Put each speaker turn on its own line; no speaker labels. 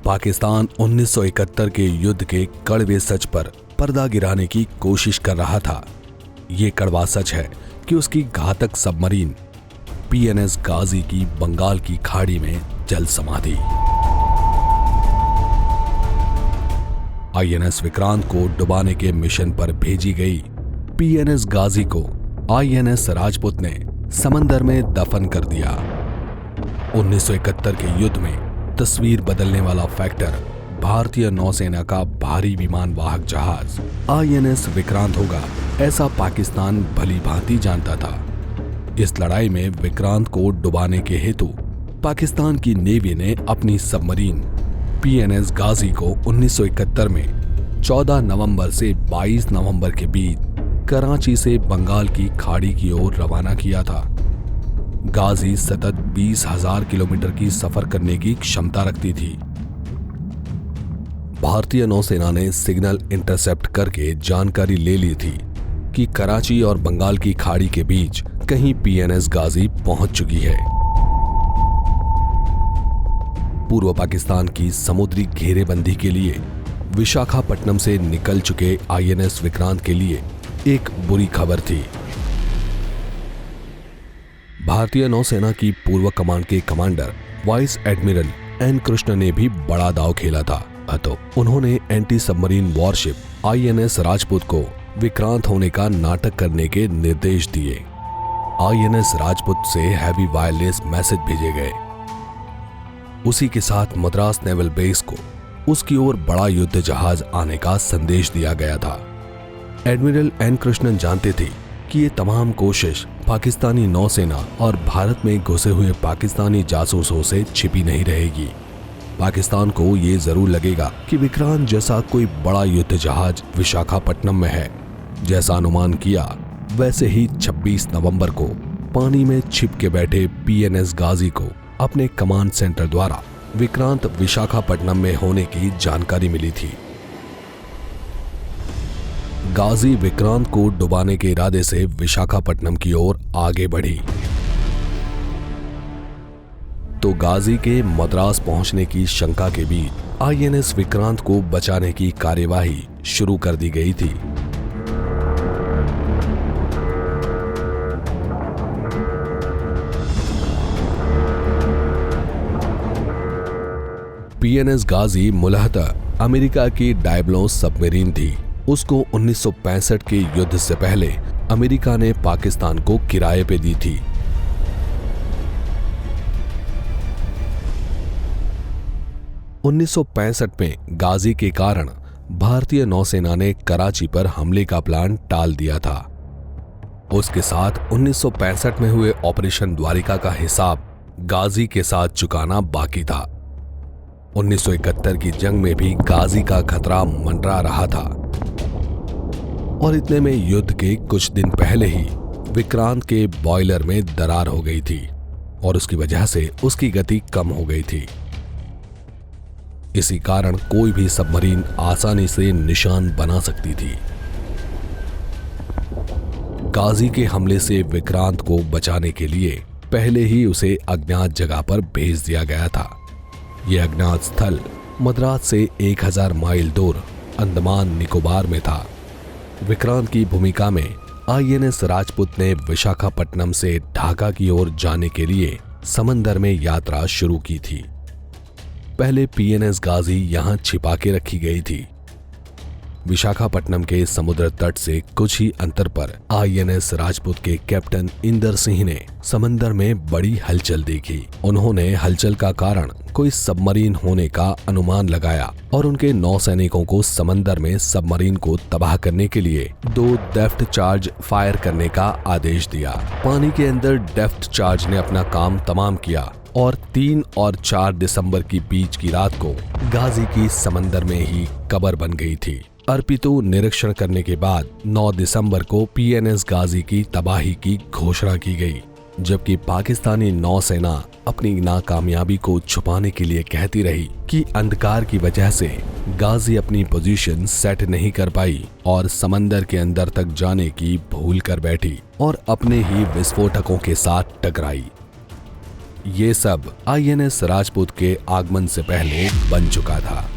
पाकिस्तान 1971 के युद्ध के कड़वे सच पर पर्दा गिराने की कोशिश कर रहा था। ये कड़वा सच है कि उसकी घातक सबमरीन पीएनएस गाजी की बंगाल की खाड़ी में जल समाधि। आईएनएस विक्रांत को डुबाने के मिशन पर भेजी गई पीएनएस गाजी को आईएनएस राजपूत ने समंदर में दफन कर दिया। 1971 के युद्ध में तस्वीर बदलने वाला फैक्टर भारतीय नौसेना का भारी विमान वाहक जहाज आईएनएस विक्रांत होगा, ऐसा पाकिस्तान भली भांति जानता था। इस लड़ाई में विक्रांत को डुबाने के हेतु पाकिस्तान की नेवी ने अपनी सबमरीन पीएनएस गाजी को 1971 में 14 नवंबर से 22 नवंबर के बीच कराची से बंगाल की खाड़ी की ओर रवाना किया था। गाजी सतत 20,000 किलोमीटर की सफर करने की क्षमता रखती थी। भारतीय नौसेना ने सिग्नल इंटरसेप्ट करके जानकारी ले ली थी कि कराची और बंगाल की खाड़ी के बीच कहीं पीएनएस गाजी पहुंच चुकी है। पूर्व पाकिस्तान की समुद्री घेरेबंदी के लिए विशाखापट्टनम से निकल चुके आईएनएस विक्रांत के लिए एक बुरी खबर थी। भारतीय नौसेना की पूर्व कमांड के commander vice admiral N Krishna ने भी बड़ा दांव खेला था। अतः उन्होंने anti submarine warship INS Rajput को विक्रांत होने का नाटक करने के निर्देश दिए। आईएनएस राजपूत से हैवी वायरलेस मैसेज भेजे गए। उसी के साथ मद्रास नेवल बेस को उसकी ओर बड़ा युद्ध जहाज आने का संदेश दिया गया था। एडमिरल एन कृष्णन जानते थे कि ये तमाम कोशिश पाकिस्तानी नौसेना और भारत में घुसे हुए पाकिस्तानी जासूसों से छिपी नहीं रहेगी। पाकिस्तान को ये जरूर लगेगा कि विक्रांत जैसा कोई बड़ा युद्ध जहाज विशाखापट्टनम में है। जैसा अनुमान किया वैसे ही 26 नवंबर को पानी में छिप के बैठे पीएनएस गाजी को अपने कमांड सेंटर द्वारा विक्रांत विशाखापट्टनम में होने की जानकारी मिली थी। गाजी विक्रांत को डुबाने के इरादे से विशाखापट्टनम की ओर आगे बढ़ी तो गाजी के मद्रास पहुंचने की शंका के बीच आईएनएस विक्रांत को बचाने की कार्यवाही शुरू कर दी गई थी। पीएनएस गाजी मूलतः अमेरिका की डायब्लो सबमरीन थी। उसको 1965 के युद्ध से पहले अमेरिका ने पाकिस्तान को किराए पे दी थी। उन्नीस में गाजी के कारण भारतीय नौसेना ने कराची पर हमले का प्लान टाल दिया था। उसके साथ 1965 में हुए ऑपरेशन द्वारिका का हिसाब गाजी के साथ चुकाना बाकी था। 1971 की जंग में भी गाजी का खतरा मंडरा रहा था और इतने में युद्ध के कुछ दिन पहले ही विक्रांत के बॉयलर में दरार हो गई थी और उसकी वजह से उसकी गति कम हो गई थी। इसी कारण कोई भी सबमरीन आसानी से निशान बना सकती थी। गाजी के हमले से विक्रांत को बचाने के लिए पहले ही उसे अज्ञात जगह पर भेज दिया गया था। यह अज्ञात स्थल मद्रास से 1000 माइल दूर अंडमान निकोबार में था। विक्रांत की भूमिका में आईएनएस राजपूत ने विशाखापट्टनम से ढाका की ओर जाने के लिए समंदर में यात्रा शुरू की थी। पहले पीएनएस गाजी यहां छिपा के रखी गई थी। विशाखापट्टनम के समुद्र तट से कुछ ही अंतर पर आईएनएस राजपूत के कैप्टन इंदर सिंह ने समंदर में बड़ी हलचल देखी। उन्होंने हलचल का कारण कोई सबमरीन होने का अनुमान लगाया और उनके नौसैनिकों को समंदर में सबमरीन को तबाह करने के लिए 2 डेप्थ चार्ज फायर करने का आदेश दिया। पानी के अंदर डेप्थ चार्ज ने अपना काम तमाम किया और 3 और 4 दिसंबर की बीच की रात को गाजी की समंदर में ही कब्र बन गई थी। अर्पितु निरीक्षण करने के बाद 9 दिसंबर को पीएनएस गाजी की तबाही की घोषणा की गई, जबकि पाकिस्तानी नौसेना अपनी नाकामयाबी को छुपाने के लिए कहती रही कि अंधकार की वजह से गाजी अपनी पोजीशन सेट नहीं कर पाई और समंदर के अंदर तक जाने की भूल कर बैठी और अपने ही विस्फोटकों के साथ टकराई। ये सब आईएनएस राजपूत के आगमन से पहले बन चुका था।